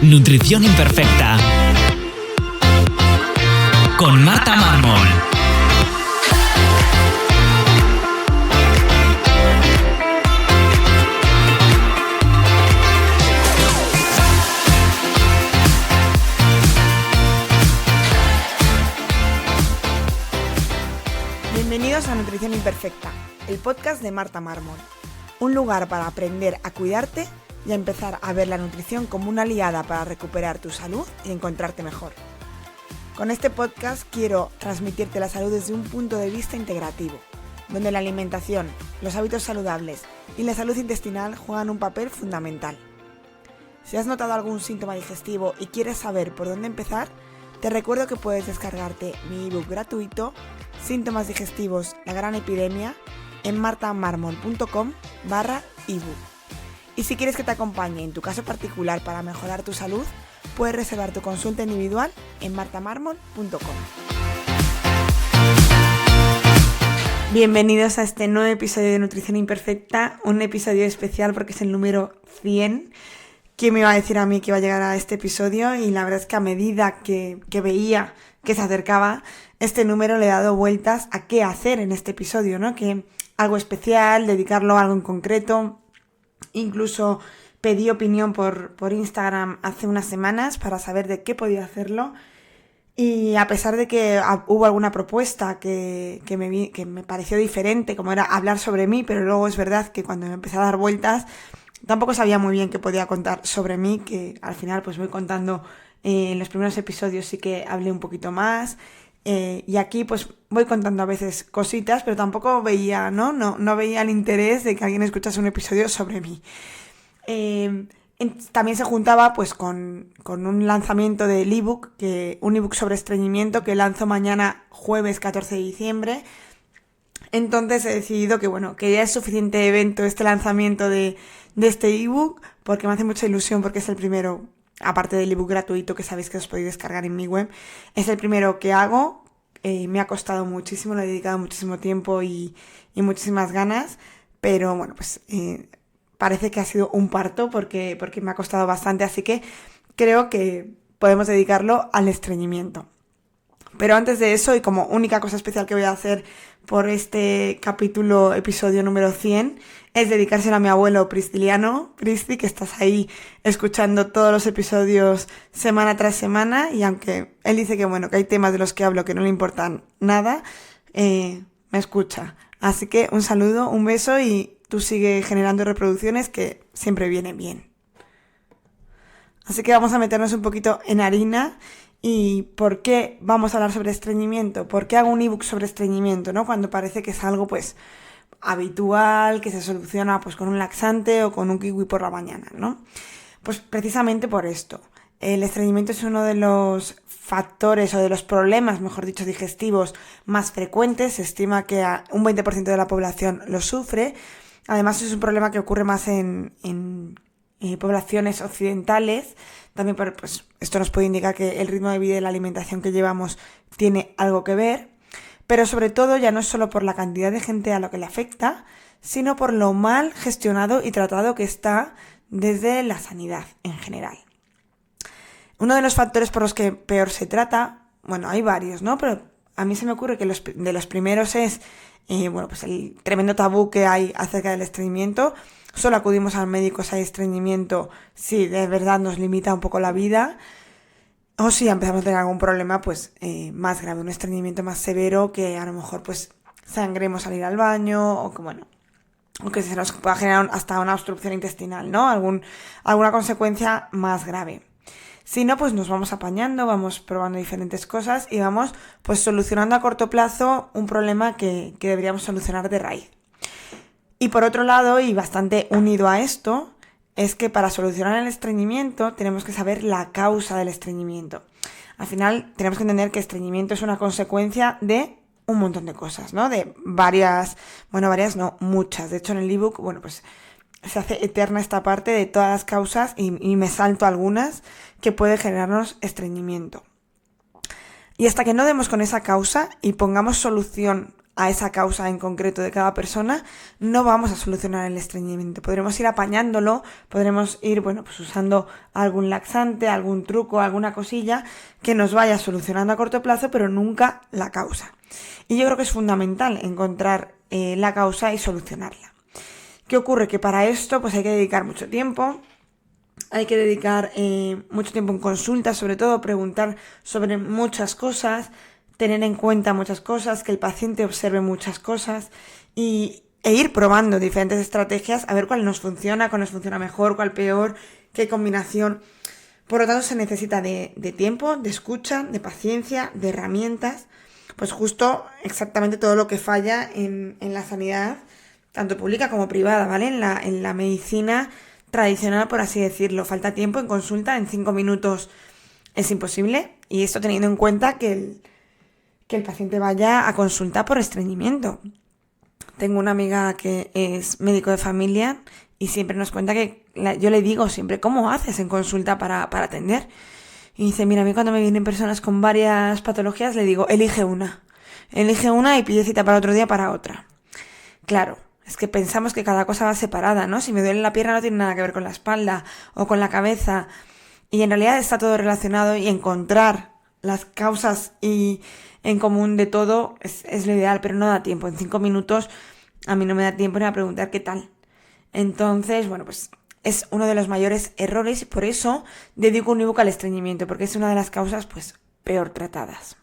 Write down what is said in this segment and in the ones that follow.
Nutrición Imperfecta con Marta Mármol. Bienvenidos a Nutrición Imperfecta, el podcast de Marta Mármol. Un lugar para aprender a cuidarte y a empezar a ver la nutrición como una aliada para recuperar tu salud y encontrarte mejor. Con este podcast quiero transmitirte la salud desde un punto de vista integrativo, donde la alimentación, los hábitos saludables y la salud intestinal juegan un papel fundamental. Si has notado algún síntoma digestivo y quieres saber por dónde empezar, te recuerdo que puedes descargarte mi ebook gratuito Síntomas digestivos, la gran epidemia en martamarmol.com/ebook. Y si quieres que te acompañe en tu caso particular para mejorar tu salud, puedes reservar tu consulta individual en martamarmol.com. Bienvenidos a este nuevo episodio de Nutrición Imperfecta, un episodio especial porque es el número 100. ¿Quién me iba a decir a mí que iba a llegar a este episodio? Y la verdad es que a medida que veía que se acercaba este número le he dado vueltas a qué hacer en este episodio, ¿no? Que algo especial, dedicarlo a algo en concreto. Incluso pedí opinión por Instagram hace unas semanas para saber de qué podía hacerlo. Y a pesar de que hubo alguna propuesta que me pareció diferente, como era hablar sobre mí, pero luego es verdad que cuando me empecé a dar vueltas tampoco sabía muy bien qué podía contar sobre mí, que al final pues voy contando en los primeros episodios sí que hablé un poquito más. Y aquí pues voy contando a veces cositas, pero tampoco veía, no veía el interés de que alguien escuchase un episodio sobre mí. También se juntaba pues con un lanzamiento del ebook, un ebook sobre estreñimiento que lanzo mañana jueves 14 de diciembre. Entonces he decidido que ya es suficiente evento este lanzamiento de este ebook, porque me hace mucha ilusión, porque es el primero, aparte del ebook gratuito que sabéis que os podéis descargar en mi web, es el primero que hago. Me ha costado muchísimo, le he dedicado muchísimo tiempo y muchísimas ganas, pero bueno, pues parece que ha sido un parto porque me ha costado bastante, así que creo que podemos dedicarlo al estreñimiento. Pero antes de eso, y como única cosa especial que voy a hacer por este episodio número 100, es dedicárselo a mi abuelo Prisciliano. Pristi, que estás ahí escuchando todos los episodios semana tras semana, y aunque él dice que hay temas de los que hablo que no le importan nada, me escucha. Así que un saludo, un beso, y tú sigue generando reproducciones que siempre vienen bien. Así que vamos a meternos un poquito en harina. ¿Y por qué vamos a hablar sobre estreñimiento? ¿Por qué hago un ebook sobre estreñimiento, ¿no? Cuando parece que es algo pues habitual, que se soluciona pues con un laxante o con un kiwi por la mañana, ¿no? Pues precisamente por esto. El estreñimiento es uno de los factores o de los problemas, mejor dicho, digestivos más frecuentes. Se estima que un 20% de la población lo sufre. Además es un problema que ocurre más en poblaciones occidentales. También pues esto nos puede indicar que el ritmo de vida y la alimentación que llevamos tiene algo que ver, pero sobre todo ya no es solo por la cantidad de gente a lo que le afecta, sino por lo mal gestionado y tratado que está desde la sanidad en general. Uno de los factores por los que peor se trata, hay varios, ¿no? Pero a mí se me ocurre que de los primeros es pues el tremendo tabú que hay acerca del estreñimiento. Solo acudimos al médico si hay estreñimiento si de verdad nos limita un poco la vida, o si empezamos a tener algún problema pues más grave, un estreñimiento más severo, que a lo mejor pues sangremos al ir al baño, o que se nos pueda generar hasta una obstrucción intestinal, ¿no? Alguna consecuencia más grave. Si no, pues nos vamos apañando, vamos probando diferentes cosas y vamos pues solucionando a corto plazo un problema que deberíamos solucionar de raíz. Y por otro lado, y bastante unido a esto, es que para solucionar el estreñimiento tenemos que saber la causa del estreñimiento. Al final tenemos que entender que el estreñimiento es una consecuencia de un montón de cosas, ¿no? De varias no, muchas. De hecho en el ebook, pues se hace eterna esta parte de todas las causas y me salto algunas que puede generarnos estreñimiento. Y hasta que no demos con esa causa y pongamos solución a esa causa en concreto de cada persona, no vamos a solucionar el estreñimiento. Podremos ir apañándolo, podremos ir, pues usando algún laxante, algún truco, alguna cosilla que nos vaya solucionando a corto plazo, pero nunca la causa. Y yo creo que es fundamental encontrar la causa y solucionarla. ¿Qué ocurre? Que para esto pues hay que dedicar mucho tiempo. Hay que dedicar mucho tiempo en consulta, sobre todo preguntar sobre muchas cosas, tener en cuenta muchas cosas, que el paciente observe muchas cosas e ir probando diferentes estrategias a ver cuál nos funciona mejor, cuál peor, qué combinación. Por lo tanto, se necesita de tiempo, de escucha, de paciencia, de herramientas, pues justo exactamente todo lo que falla en la sanidad, tanto pública como privada, ¿vale? En la medicina tradicional, por así decirlo. Falta tiempo en consulta, en 5 minutos es imposible, y esto teniendo en cuenta que el paciente vaya a consulta por estreñimiento. Tengo una amiga que es médico de familia y siempre nos cuenta que yo le digo siempre, ¿cómo haces en consulta para atender? Y dice, mira, a mí cuando me vienen personas con varias patologías le digo, elige una y pide cita para otro día para otra. Claro, es que pensamos que cada cosa va separada, ¿no? Si me duele la pierna no tiene nada que ver con la espalda o con la cabeza, y en realidad está todo relacionado, y encontrar las causas y en común de todo es lo ideal, pero no da tiempo. En 5 minutos a mí no me da tiempo ni a preguntar qué tal. Entonces, pues es uno de los mayores errores, y por eso dedico un ebook al estreñimiento, porque es una de las causas pues peor tratadas.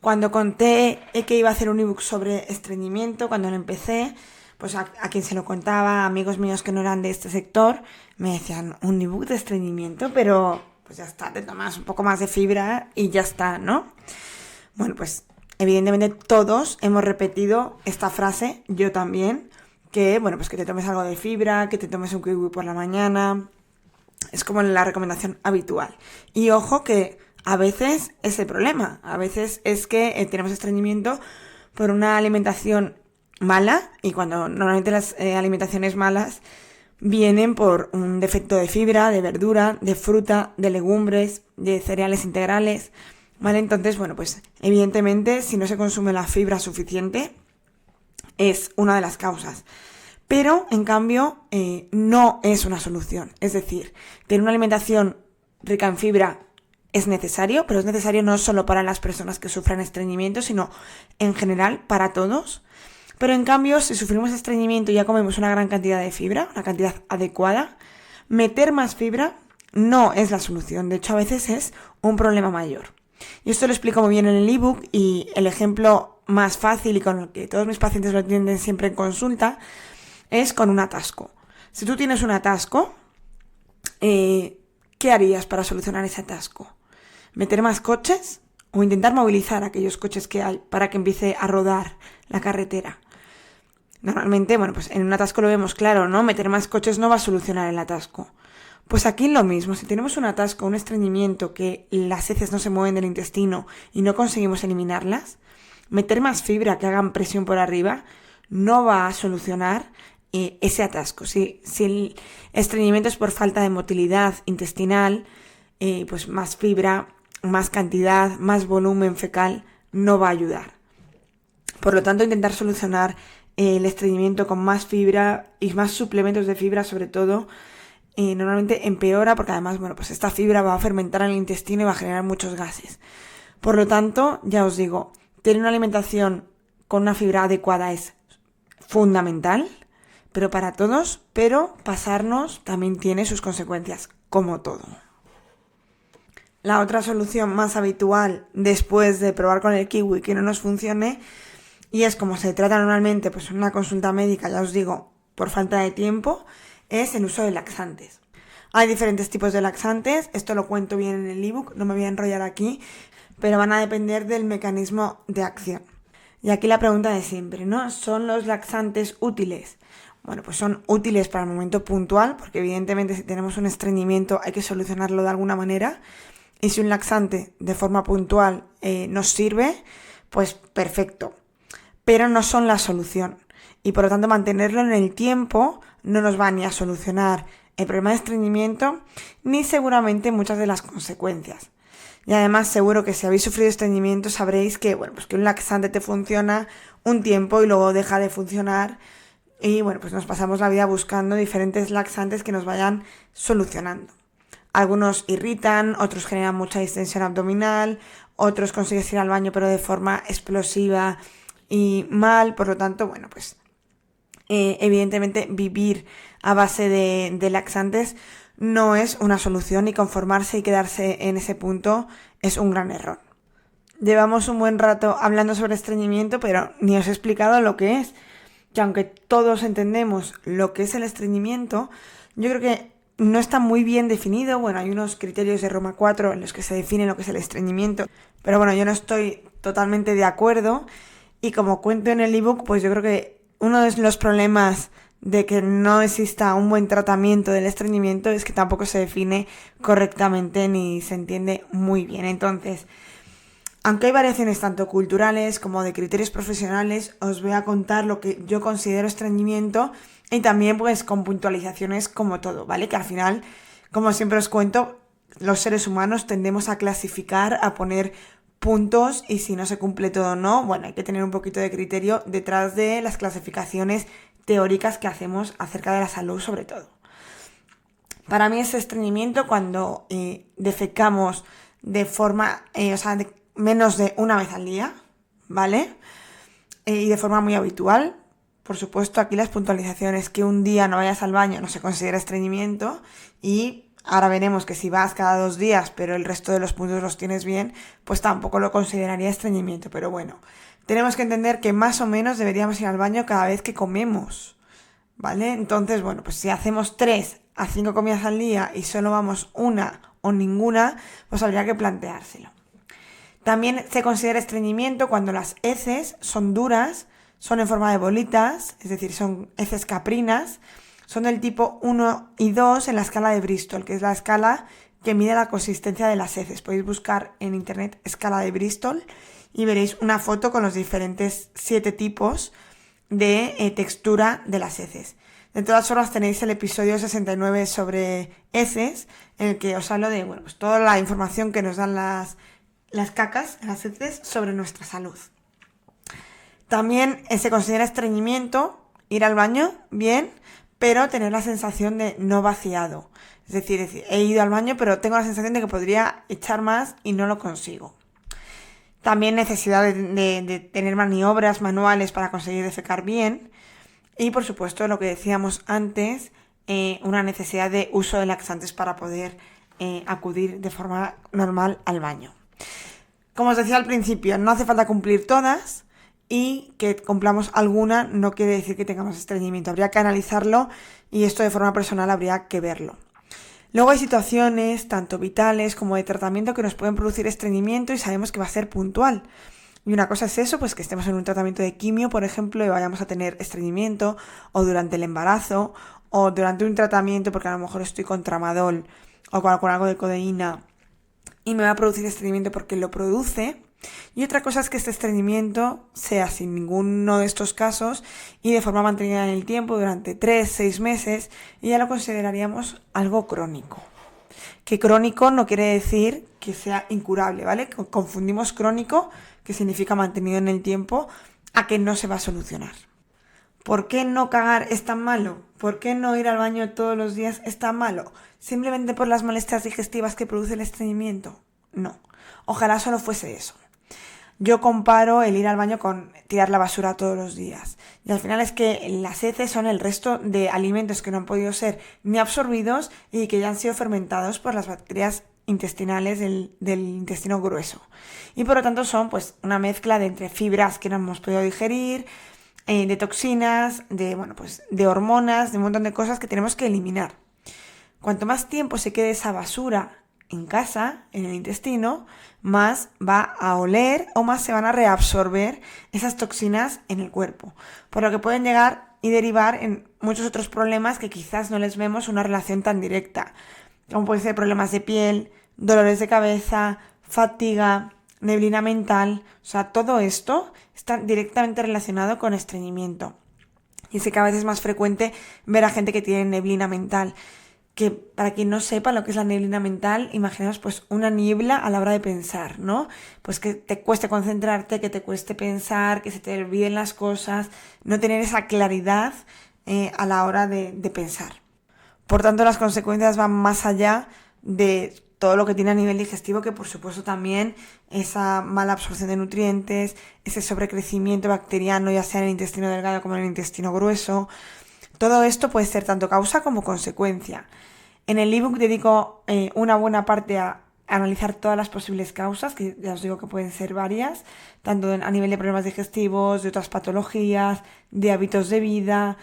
Cuando conté que iba a hacer un ebook sobre estreñimiento, cuando lo empecé, pues a quien se lo contaba, amigos míos que no eran de este sector, me decían, un ebook de estreñimiento, pero pues ya está, te tomas un poco más de fibra y ya está, ¿no? Bueno, pues evidentemente todos hemos repetido esta frase, yo también, que pues que te tomes algo de fibra, que te tomes un kiwi por la mañana, es como la recomendación habitual. Y ojo que a veces es el problema, a veces es que tenemos estreñimiento por una alimentación mala, y cuando normalmente las alimentaciones malas vienen por un defecto de fibra, de verdura, de fruta, de legumbres, de cereales integrales, ¿vale? Entonces, pues evidentemente si no se consume la fibra suficiente es una de las causas. Pero, en cambio, no es una solución. Es decir, tener una alimentación rica en fibra es necesario, pero es necesario no solo para las personas que sufran estreñimiento, sino en general para todos. Pero en cambio, si sufrimos estreñimiento y ya comemos una gran cantidad de fibra, una cantidad adecuada, meter más fibra no es la solución. De hecho, a veces es un problema mayor. Y esto lo explico muy bien en el ebook, y el ejemplo más fácil y con el que todos mis pacientes lo entienden siempre en consulta es con un atasco. Si tú tienes un atasco, ¿qué harías para solucionar ese atasco? ¿Meter más coches o intentar movilizar aquellos coches que hay para que empiece a rodar la carretera? Normalmente, pues en un atasco lo vemos claro, ¿no? Meter más coches no va a solucionar el atasco. Pues aquí lo mismo, si tenemos un atasco, un estreñimiento, que las heces no se mueven del intestino y no conseguimos eliminarlas, meter más fibra que hagan presión por arriba no va a solucionar ese atasco. Si el estreñimiento es por falta de motilidad intestinal, pues más fibra, más cantidad, más volumen fecal no va a ayudar. Por lo tanto, intentar solucionar el estreñimiento con más fibra y más suplementos de fibra, sobre todo, normalmente empeora, porque además, pues esta fibra va a fermentar en el intestino y va a generar muchos gases. Por lo tanto, ya os digo, tener una alimentación con una fibra adecuada es fundamental, pero para todos, pero pasarnos también tiene sus consecuencias, como todo. La otra solución más habitual después de probar con el kiwi que no nos funcione, y es como se trata normalmente pues en una consulta médica, ya os digo, por falta de tiempo, es el uso de laxantes. Hay diferentes tipos de laxantes, esto lo cuento bien en el ebook, no me voy a enrollar aquí, pero van a depender del mecanismo de acción. Y aquí la pregunta de siempre, ¿no? ¿Son los laxantes útiles? Pues son útiles para el momento puntual, porque evidentemente si tenemos un estreñimiento hay que solucionarlo de alguna manera, y si un laxante de forma puntual nos sirve, pues perfecto. Pero no son la solución, y por lo tanto mantenerlo en el tiempo no nos va ni a solucionar el problema de estreñimiento ni seguramente muchas de las consecuencias. Y además seguro que si habéis sufrido estreñimiento sabréis que, bueno, pues que un laxante te funciona un tiempo y luego deja de funcionar. Y bueno, pues nos pasamos la vida buscando diferentes laxantes que nos vayan solucionando. Algunos irritan, otros generan mucha distensión abdominal, otros consigues ir al baño pero de forma explosiva y mal. Por lo tanto, bueno, pues evidentemente vivir a base de laxantes no es una solución, y conformarse y quedarse en ese punto es un gran error. Llevamos un buen rato hablando sobre estreñimiento, pero ni os he explicado lo que es. Que aunque todos entendemos lo que es el estreñimiento, yo creo que no está muy bien definido. Bueno, hay unos criterios de Roma 4 en los que se define lo que es el estreñimiento, pero bueno, yo no estoy totalmente de acuerdo, y como cuento en el ebook, pues yo creo que uno de los problemas de que no exista un buen tratamiento del estreñimiento es que tampoco se define correctamente ni se entiende muy bien. Entonces, aunque hay variaciones tanto culturales como de criterios profesionales, os voy a contar lo que yo considero estreñimiento, y también pues con puntualizaciones como todo, ¿vale? Que al final, como siempre os cuento, los seres humanos tendemos a clasificar, a poner puntos, y si no se cumple todo o no, bueno, hay que tener un poquito de criterio detrás de las clasificaciones teóricas que hacemos acerca de la salud sobre todo. Para mí es estreñimiento cuando defecamos de forma, menos de una vez al día, ¿vale? Y de forma muy habitual. Por supuesto, aquí las puntualizaciones: que un día no vayas al baño no se considera estreñimiento, y ahora veremos que si vas cada 2 días pero el resto de los puntos los tienes bien, pues tampoco lo consideraría estreñimiento. Pero bueno, tenemos que entender que más o menos deberíamos ir al baño cada vez que comemos, ¿vale? Entonces, bueno, pues si hacemos 3 a 5 comidas al día y solo vamos una o ninguna, pues habría que planteárselo. También se considera estreñimiento cuando las heces son duras, son en forma de bolitas, es decir, son heces caprinas, son del tipo 1 y 2 en la escala de Bristol, que es la escala que mide la consistencia de las heces. Podéis buscar en internet escala de Bristol y veréis una foto con los diferentes 7 tipos de textura de las heces. De todas formas, tenéis el episodio 69 sobre heces, en el que os hablo de, bueno, pues toda la información que nos dan las cacas, las heces, sobre nuestra salud. También se considera estreñimiento ir al baño bien, pero tener la sensación de no vaciado. Es decir, he ido al baño, pero tengo la sensación de que podría echar más y no lo consigo. También necesidad de tener maniobras manuales para conseguir defecar bien. Y por supuesto, lo que decíamos antes, una necesidad de uso de laxantes para poder acudir de forma normal al baño. Como os decía al principio, no hace falta cumplir todas, y que cumplamos alguna no quiere decir que tengamos estreñimiento. Habría que analizarlo, y esto de forma personal habría que verlo. Luego hay situaciones, tanto vitales como de tratamiento, que nos pueden producir estreñimiento y sabemos que va a ser puntual. Y una cosa es eso, pues que estemos en un tratamiento de quimio, por ejemplo, y vayamos a tener estreñimiento, o durante el embarazo, o durante un tratamiento porque a lo mejor estoy con tramadol o con algo de codeína y me va a producir estreñimiento porque lo produce. Y otra cosa es que este estreñimiento sea sin ninguno de estos casos y de forma mantenida en el tiempo durante 3-6 meses, y ya lo consideraríamos algo crónico. Que crónico no quiere decir que sea incurable, ¿vale? Confundimos crónico, que significa mantenido en el tiempo, a que no se va a solucionar. ¿Por qué no cagar es tan malo? ¿Por qué no ir al baño todos los días es tan malo? ¿Simplemente por las molestias digestivas que produce el estreñimiento? No. Ojalá solo fuese eso. Yo comparo el ir al baño con tirar la basura todos los días. Y al final es que las heces son el resto de alimentos que no han podido ser ni absorbidos y que ya han sido fermentados por las bacterias intestinales del intestino grueso. Y por lo tanto son pues una mezcla de entre fibras que no hemos podido digerir, de toxinas, de hormonas, de un montón de cosas que tenemos que eliminar. Cuanto más tiempo se quede esa basura en casa, en el intestino, más va a oler o más se van a reabsorber esas toxinas en el cuerpo, por lo que pueden llegar y derivar en muchos otros problemas que quizás no les vemos una relación tan directa, como pueden ser problemas de piel, dolores de cabeza, fatiga, neblina mental. O sea, todo esto está directamente relacionado con estreñimiento. Y sé que a veces es más frecuente ver a gente que tiene neblina mental. que para quien no sepa lo que es la neblina mental, imaginaos pues una niebla a la hora de pensar, ¿no? Pues que te cueste concentrarte, que te cueste pensar, que se te olviden las cosas, no tener esa claridad a la hora de pensar. Por tanto, las consecuencias van más allá de todo lo que tiene a nivel digestivo, que por supuesto también esa mala absorción de nutrientes, ese sobrecrecimiento bacteriano, ya sea en el intestino delgado como en el intestino grueso. Todo esto puede ser tanto causa como consecuencia. En el ebook dedico una buena parte a analizar todas las posibles causas, que ya os digo que pueden ser varias, tanto a nivel de problemas digestivos, de otras patologías, de hábitos de vida,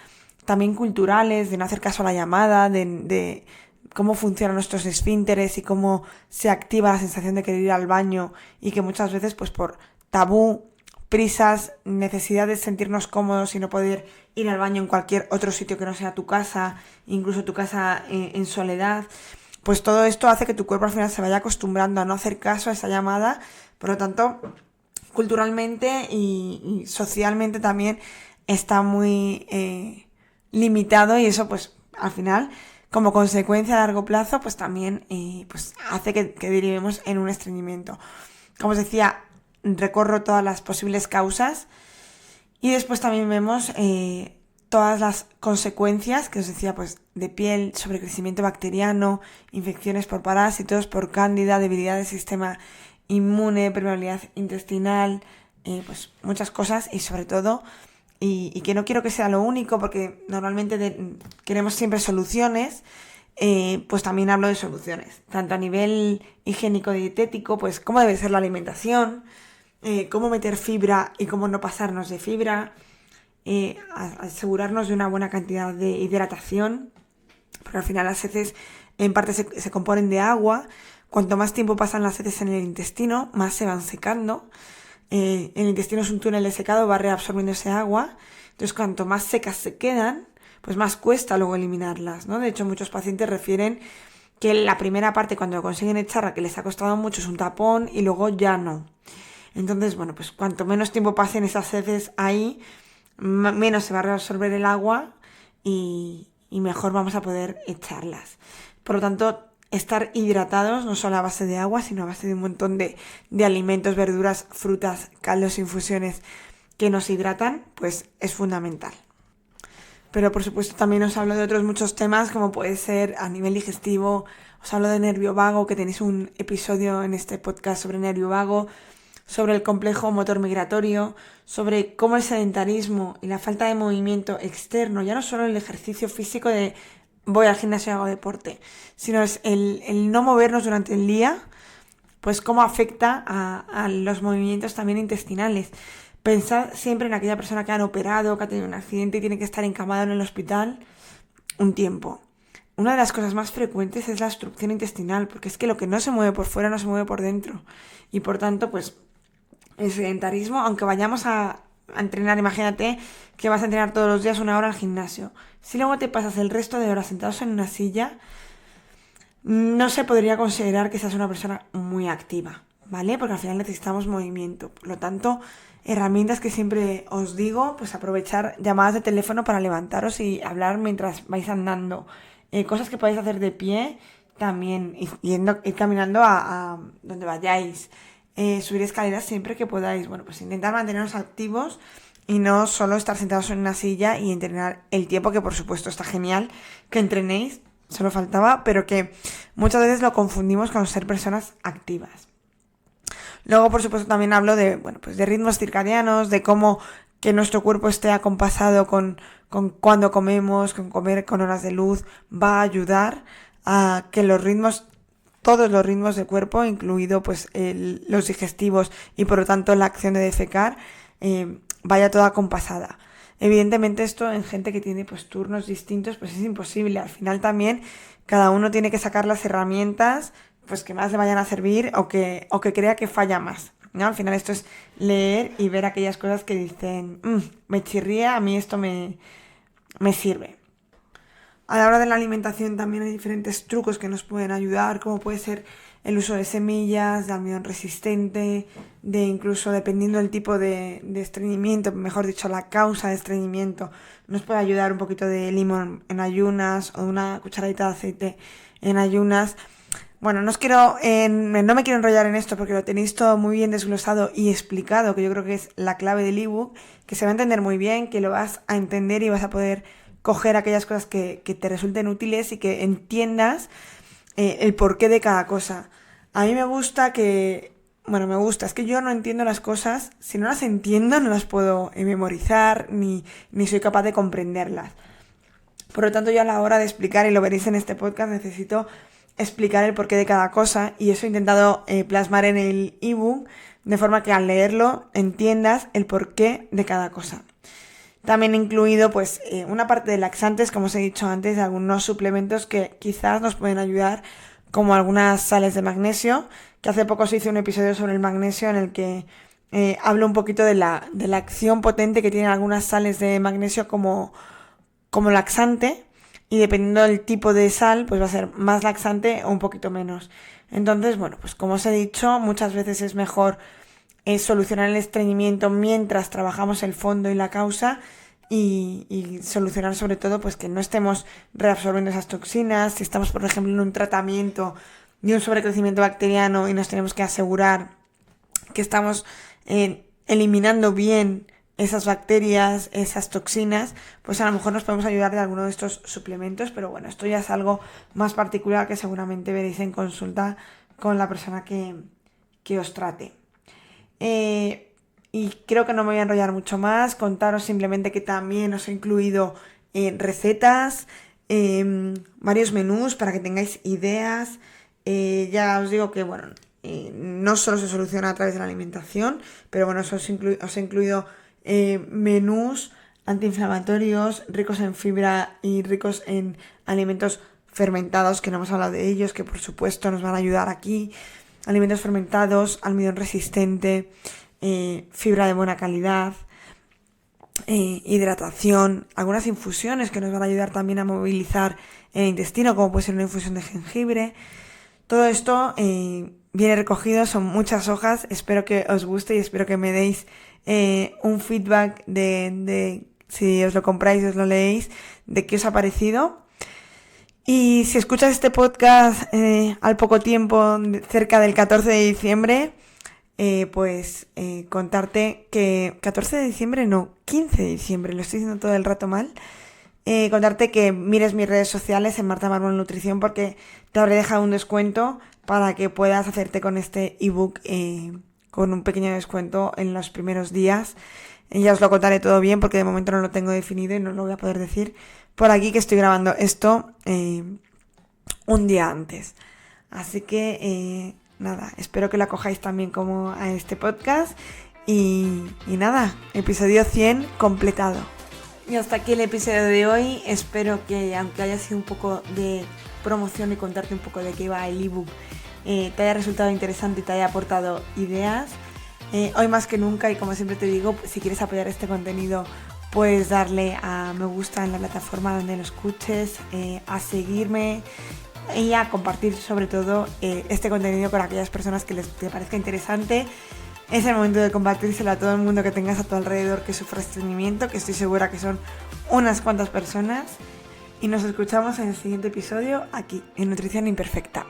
también culturales, de no hacer caso a la llamada, de cómo funcionan nuestros esfínteres y cómo se activa la sensación de querer ir al baño y que muchas veces pues por tabú, prisas, necesidad de sentirnos cómodos y no poder ir al baño en cualquier otro sitio que no sea tu casa, incluso tu casa en soledad, pues todo esto hace que tu cuerpo al final se vaya acostumbrando a no hacer caso a esa llamada. Por lo tanto, culturalmente y socialmente también está muy limitado, y eso pues al final como consecuencia a largo plazo pues también pues hace que derivemos en un estreñimiento. Como os decía, recorro todas las posibles causas y después también vemos todas las consecuencias que os decía, pues de piel, sobrecrecimiento bacteriano, infecciones por parásitos, por cándida, debilidad del sistema inmune, permeabilidad intestinal, pues muchas cosas, y sobre todo, y que no quiero que sea lo único, porque normalmente queremos siempre soluciones, pues también hablo de soluciones, tanto a nivel higiénico-dietético, pues cómo debe ser la alimentación, cómo meter fibra y cómo no pasarnos de fibra, asegurarnos de una buena cantidad de hidratación, porque al final las heces en parte se componen de agua. Cuanto más tiempo pasan las heces en el intestino, más se van secando. El intestino es un túnel de secado, va reabsorbiendo ese agua. Entonces, cuanto más secas se quedan, pues más cuesta luego eliminarlas, ¿no? De hecho, muchos pacientes refieren que la primera parte, cuando lo consiguen echar, que les ha costado mucho, es un tapón y luego ya no. Entonces, bueno, pues cuanto menos tiempo pasen esas heces ahí, menos se va a reabsorber el agua y mejor vamos a poder echarlas. Por lo tanto, estar hidratados no solo a base de agua, sino a base de un montón de alimentos, verduras, frutas, caldos, infusiones que nos hidratan, pues es fundamental. Pero por supuesto también os hablo de otros muchos temas, como puede ser a nivel digestivo. Os hablo de nervio vago, que tenéis un episodio en este podcast sobre nervio vago, sobre el complejo motor migratorio, sobre cómo el sedentarismo y la falta de movimiento externo, ya no solo el ejercicio físico de voy al gimnasio y hago deporte, sino es el no movernos durante el día, pues cómo afecta a los movimientos también intestinales. Pensad siempre en aquella persona que han operado, que ha tenido un accidente y tiene que estar encamado en el hospital un tiempo. Una de las cosas más frecuentes es la obstrucción intestinal, porque es que lo que no se mueve por fuera no se mueve por dentro. Y por tanto, pues el sedentarismo, aunque vayamos a entrenar, imagínate que vas a entrenar todos los días 1 hora al gimnasio. Si luego te pasas el resto de horas sentados en una silla, no se podría considerar que seas una persona muy activa, ¿vale? Porque al final necesitamos movimiento. Por lo tanto, herramientas que siempre os digo, pues aprovechar llamadas de teléfono para levantaros y hablar mientras vais andando. Cosas que podéis hacer de pie también, ir caminando a donde vayáis. Subir escaleras siempre que podáis. Bueno, pues intentar manteneros activos y no solo estar sentados en una silla y entrenar el tiempo, que por supuesto está genial que entrenéis, solo faltaba, pero que muchas veces lo confundimos con ser personas activas. Luego, por supuesto, también hablo de, bueno, pues de ritmos circadianos, de cómo que nuestro cuerpo esté acompasado con cuando comemos, con comer con horas de luz, va a ayudar a que los ritmos, todos los ritmos del cuerpo, incluido pues los digestivos y por lo tanto la acción de defecar, vaya toda acompasada. Evidentemente esto en gente que tiene pues turnos distintos pues es imposible. Al final también cada uno tiene que sacar las herramientas pues que más le vayan a servir o que crea que falla más, ¿no? Al final esto es leer y ver aquellas cosas que dicen me chirría, a mí esto me sirve. A la hora de la alimentación también hay diferentes trucos que nos pueden ayudar, como puede ser el uso de semillas, de almidón resistente, de incluso dependiendo del tipo de estreñimiento, mejor dicho, la causa de estreñimiento, nos puede ayudar un poquito de limón en ayunas o una cucharadita de aceite en ayunas. Bueno, no me quiero enrollar en esto porque lo tenéis todo muy bien desglosado y explicado, que yo creo que es la clave del ebook, que se va a entender muy bien, que lo vas a entender y vas a poder coger aquellas cosas que te resulten útiles y que entiendas el porqué de cada cosa. A mí me gusta, es que yo no entiendo las cosas, si no las entiendo no las puedo memorizar ni soy capaz de comprenderlas. Por lo tanto, yo a la hora de explicar, y lo veréis en este podcast, necesito explicar el porqué de cada cosa, y eso he intentado plasmar en el ebook, de forma que al leerlo entiendas el porqué de cada cosa. También he incluido una parte de laxantes, como os he dicho antes, de algunos suplementos que quizás nos pueden ayudar, como algunas sales de magnesio, que hace poco se hizo un episodio sobre el magnesio en el que hablo un poquito de la acción potente que tienen algunas sales de magnesio como laxante, y dependiendo del tipo de sal, pues va a ser más laxante o un poquito menos. Entonces, pues como os he dicho, muchas veces es mejor solucionar el estreñimiento mientras trabajamos el fondo y la causa, y solucionar sobre todo pues que no estemos reabsorbiendo esas toxinas. Si estamos, por ejemplo, en un tratamiento de un sobrecrecimiento bacteriano y nos tenemos que asegurar que estamos eliminando bien esas bacterias, esas toxinas, pues a lo mejor nos podemos ayudar de alguno de estos suplementos, pero bueno, esto ya es algo más particular que seguramente veréis en consulta con la persona que os trate. Y creo que no me voy a enrollar mucho más, contaros simplemente que también os he incluido recetas, varios menús para que tengáis ideas. Ya os digo que no solo se soluciona a través de la alimentación, pero os he incluido menús antiinflamatorios, ricos en fibra y ricos en alimentos fermentados, que no hemos hablado de ellos, que por supuesto nos van a ayudar aquí. Alimentos fermentados, almidón resistente, fibra de buena calidad, hidratación, algunas infusiones que nos van a ayudar también a movilizar el intestino, como puede ser una infusión de jengibre. Todo esto viene recogido, son muchas hojas, espero que os guste y espero que me deis un feedback de si os lo compráis, os lo leéis, de qué os ha parecido. Y si escuchas este podcast al poco tiempo, cerca del 14 de diciembre, contarte que... 14 de diciembre no, 15 de diciembre, lo estoy diciendo todo el rato mal. Contarte que mires mis redes sociales en Marta Mármol Nutrición, porque te habré dejado un descuento para que puedas hacerte con este ebook con un pequeño descuento en los primeros días. Ya os lo contaré todo bien porque de momento no lo tengo definido y no lo voy a poder decir por aquí, que estoy grabando esto un día antes. Así que espero que lo acojáis también como a este podcast. Y nada, episodio 100 completado. Y hasta aquí el episodio de hoy. Espero que, aunque haya sido un poco de promoción y contarte un poco de qué iba el ebook, te haya resultado interesante y te haya aportado ideas. Hoy más que nunca, y como siempre te digo, si quieres apoyar este contenido, puedes darle a me gusta en la plataforma donde lo escuches, a seguirme y a compartir sobre todo este contenido con aquellas personas que te parezca interesante. Es el momento de compartírselo a todo el mundo que tengas a tu alrededor que sufra estreñimiento, que estoy segura que son unas cuantas personas. Y nos escuchamos en el siguiente episodio aquí, en Nutrición Imperfecta.